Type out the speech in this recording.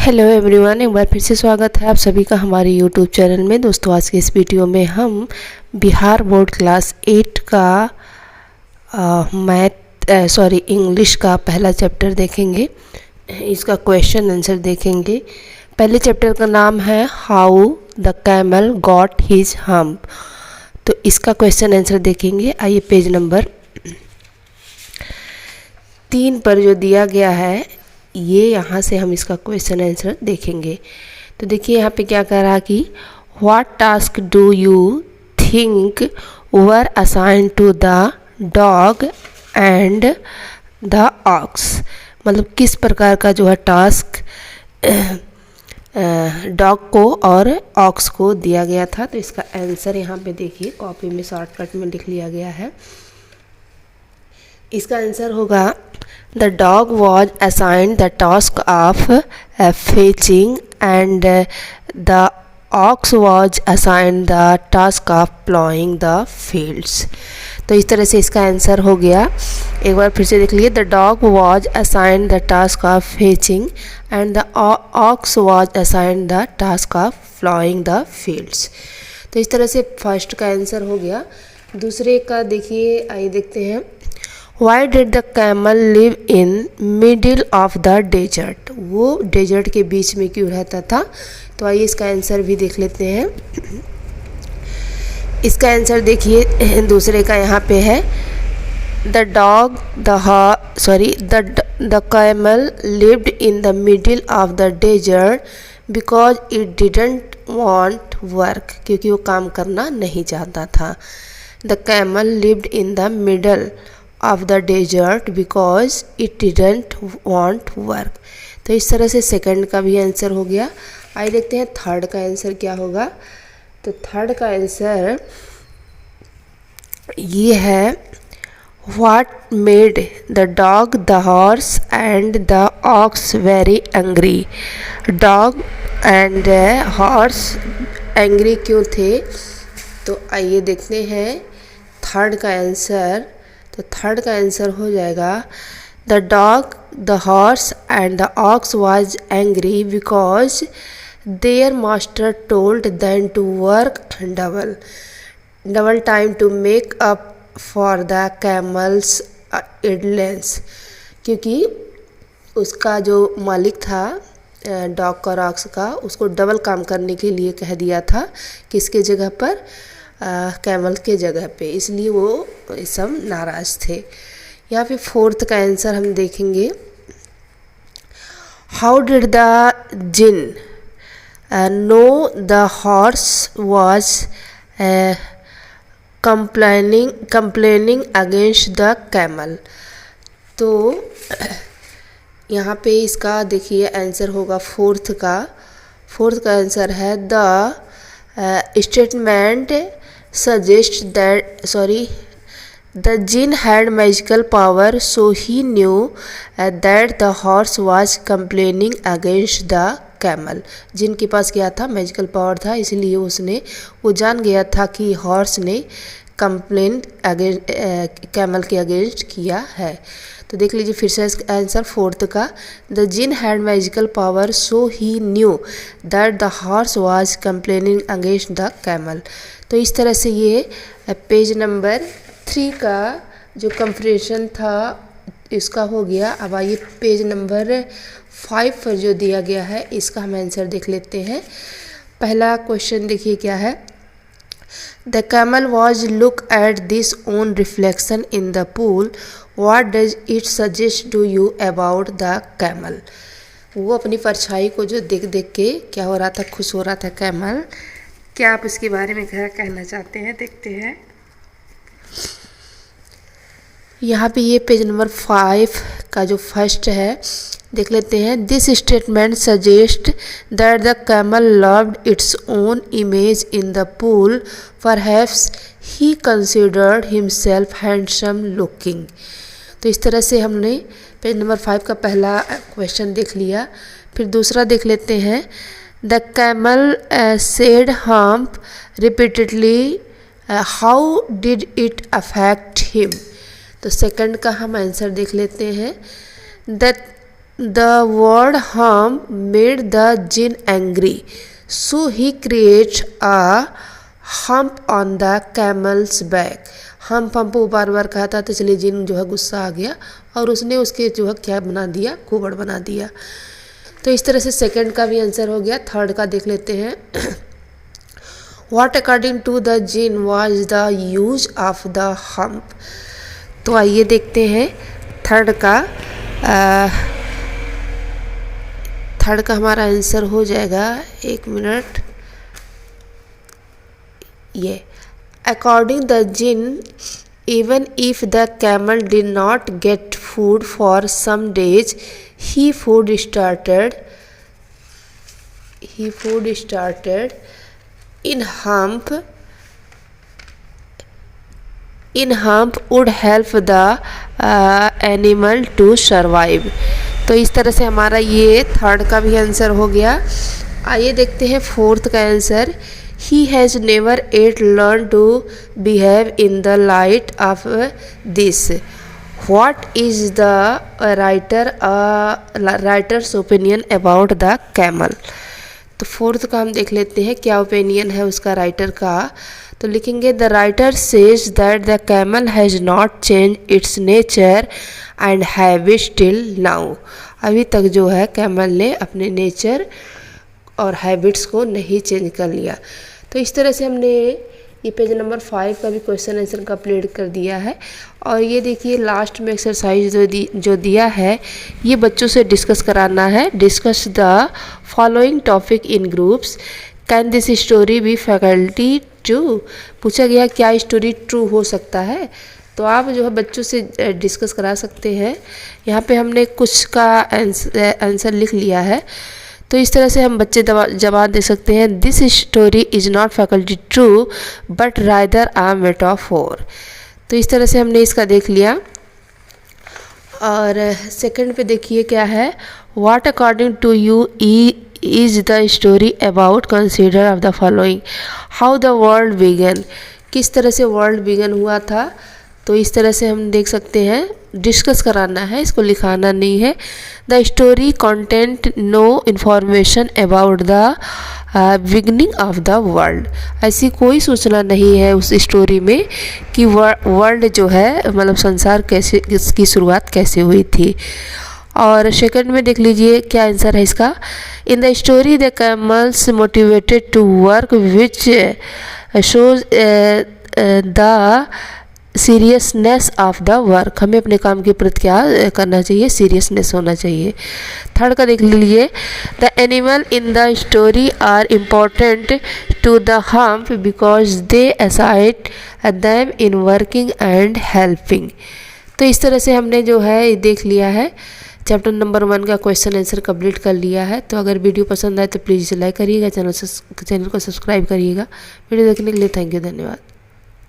Hello everyone, एक बार फिर से स्वागत है आप सभी का हमारे यूट्यूब चैनल में। दोस्तों, आज के इस वीडियो में हम बिहार बोर्ड क्लास 8 का इंग्लिश का पहला चैप्टर देखेंगे। इसका क्वेश्चन आंसर देखेंगे। पहले चैप्टर का नाम है how the camel got his hump. तो इसका क्वेश्चन आंसर देखेंगे। आइए पेज नंबर 3 पर जो दिया गया है ये यहाँ से हम इसका क्वेश्चन आंसर देखेंगे। तो देखिए यहाँ पे क्या कह रहा है कि what task do you think were assign to the dog and the ox. मतलब किस प्रकार का जो है टास्क डॉग को और ऑक्स को दिया गया था। तो इसका आंसर यहाँ पे देखिए कॉपी में शॉर्टकट में लिख लिया गया है। इसका आंसर होगा The dog was assigned the task of fetching and the ox was assigned the task of plowing the fields। तो इस तरह से इसका आंसर हो गया। एक बार फिर से देख लीजिए। The dog was assigned the task of fetching and the ox was assigned the task of plowing the fields। तो इस तरह से फर्स्ट का आंसर हो गया। दूसरे का देखिए, आइए देखते हैं। Why did the camel live in middle of the desert? वो डेजर्ट के बीच में क्यों रहता था। तो आइए इसका आंसर भी देख लेते हैं। इसका आंसर देखिए दूसरे का यहाँ पे है the camel lived in the middle of the desert because it didn't want work। क्योंकि वो काम करना नहीं चाहता था। The camel lived in the middle of the desert because it didn't want work। तो इस तरह से सेकंड का भी आंसर हो गया। आइए देखते हैं थर्ड का आंसर क्या होगा। तो थर्ड का आंसर ये है What made the dog, the horse and the ox very angry। Dog and horse angry क्यों थे। तो आइए देखते हैं थर्ड का आंसर। तो थर्ड का आंसर हो जाएगा the dog, the horse and the ox was angry because their master told them to work double time to make up for the camel's idleness. क्योंकि उसका जो मालिक था डॉग का और ऑक्स का, उसको डबल काम करने के लिए कह दिया था। किसके जगह पर, कैमल के जगह पे, इसलिए वो सब नाराज़ थे। यहाँ पे फोर्थ का आंसर हम देखेंगे। How did the jinn know the horse was complaining against the camel. तो यहाँ पे इसका देखिए आंसर होगा फोर्थ का आंसर है the statement suggest that the jinn had magical power, so he knew that the horse was complaining against the camel। जिन के पास क्या था, मैजिकल पावर था, इसलिए उसने वो जान गया था कि हॉर्स ने कंप्लेन कैमल के अगेंस्ट किया है। तो देख लीजिए फिर से आंसर फोर्थ का the jinn had magical power so he knew that the horse was complaining against the camel. तो इस तरह से ये पेज नंबर 3 का जो कंप्रेशन था इसका हो गया। अब आइए पेज नंबर 5 पर जो दिया गया है इसका हम आंसर देख लेते हैं। पहला क्वेश्चन देखिए क्या है। The camel was look at this own reflection in the pool. What does it suggest to you about the camel? वो अपनी परछाई को जो देख देख के क्या हो रहा था, खुश हो रहा था कैमल। क्या आप इसके बारे में क्या कहना चाहते हैं, देखते हैं। यहाँ पे ये पेज नंबर 5 का जो फर्स्ट है देख लेते हैं। This statement suggest that the camel loved its own image in the pool, perhaps he considered himself handsome looking. तो इस तरह से हमने पेज नंबर 5 का पहला क्वेश्चन देख लिया। फिर दूसरा देख लेते हैं। The camel said hump repeatedly, how did it affect him. तो सेकंड का हम आंसर देख लेते हैं। The The word hump made the jinn angry, so he creates a hump on the camel's back. Hump वो बार बार कहता तो चलिए जिन जो है गुस्सा आ गया और उसने उसके जो है क्या बना दिया, कुबड़ बना दिया। तो इस तरह से सेकंड का भी आंसर हो गया। थर्ड का देख लेते हैं। What according to the jinn was the use of the hump? तो आइए देखते हैं थर्ड का। थर्ड का हमारा आंसर हो जाएगा, एक मिनट, ये according the jinn even if the camel did not get food for some days, he food started in hump would help the animal to survive। तो इस तरह से हमारा ये थर्ड का भी आंसर हो गया। आइए देखते हैं फोर्थ का answer. He has never yet learned to behave in the light of this. What is the writer's opinion about the camel? तो फोर्थ का हम देख लेते हैं क्या ओपिनियन है उसका राइटर का। तो लिखेंगे the writer says that the camel has not change it's nature and habit till now. अभी तक जो है कैमल ने अपने नेचर और हैबिट्स को नहीं चेंज कर लिया। तो इस तरह से हमने ये पेज नंबर 5 का भी क्वेश्चन आंसर कंप्लीट कर दिया है। और ये देखिए लास्ट में एक्सरसाइज जो दिया है ये बच्चों से डिस्कस कराना है। Discuss the following topic in groups, can this story B faculty true. पूछा गया क्या स्टोरी ट्रू हो सकता है, तो आप जो है बच्चों से डिस्कस करा सकते हैं। यहाँ पे हमने कुछ का आंसर लिख लिया है। तो इस तरह से हम बच्चे जवाब दे सकते हैं, this story is not factually true but rather a metaphor. तो इस तरह से हमने इसका देख लिया। और सेकंड पे देखिए क्या है, what according to you is the story about, consider of the following, how the world began, किस तरह से वर्ल्ड बिगन हुआ था। तो इस तरह से हम देख सकते हैं, डिस्कस कराना है, इसको लिखाना नहीं है। The story content no information about the beginning of the world, ऐसी कोई सूचना नहीं है उस स्टोरी में कि वर्ल्ड जो है मतलब संसार कैसे, इसकी शुरुआत कैसे हुई थी। और सेकंड में देख लीजिए क्या आंसर है इसका। In the story the camels motivated to work which shows the seriousness of the work, हमें अपने काम के प्रति क्या करना चाहिए, सीरियसनेस होना चाहिए। थर्ड का देख लीजिए, the animal in the story are important to the hump because they aside them in working and helping. तो इस तरह से हमने जो है देख लिया है, चैप्टर नंबर 1 का क्वेश्चन आंसर कंप्लीट कर लिया है। तो अगर वीडियो पसंद आए तो प्लीज़ लाइक करिएगा, चैनल को सब्सक्राइब करिएगा। वीडियो देखने के लिए थैंक यू, धन्यवाद।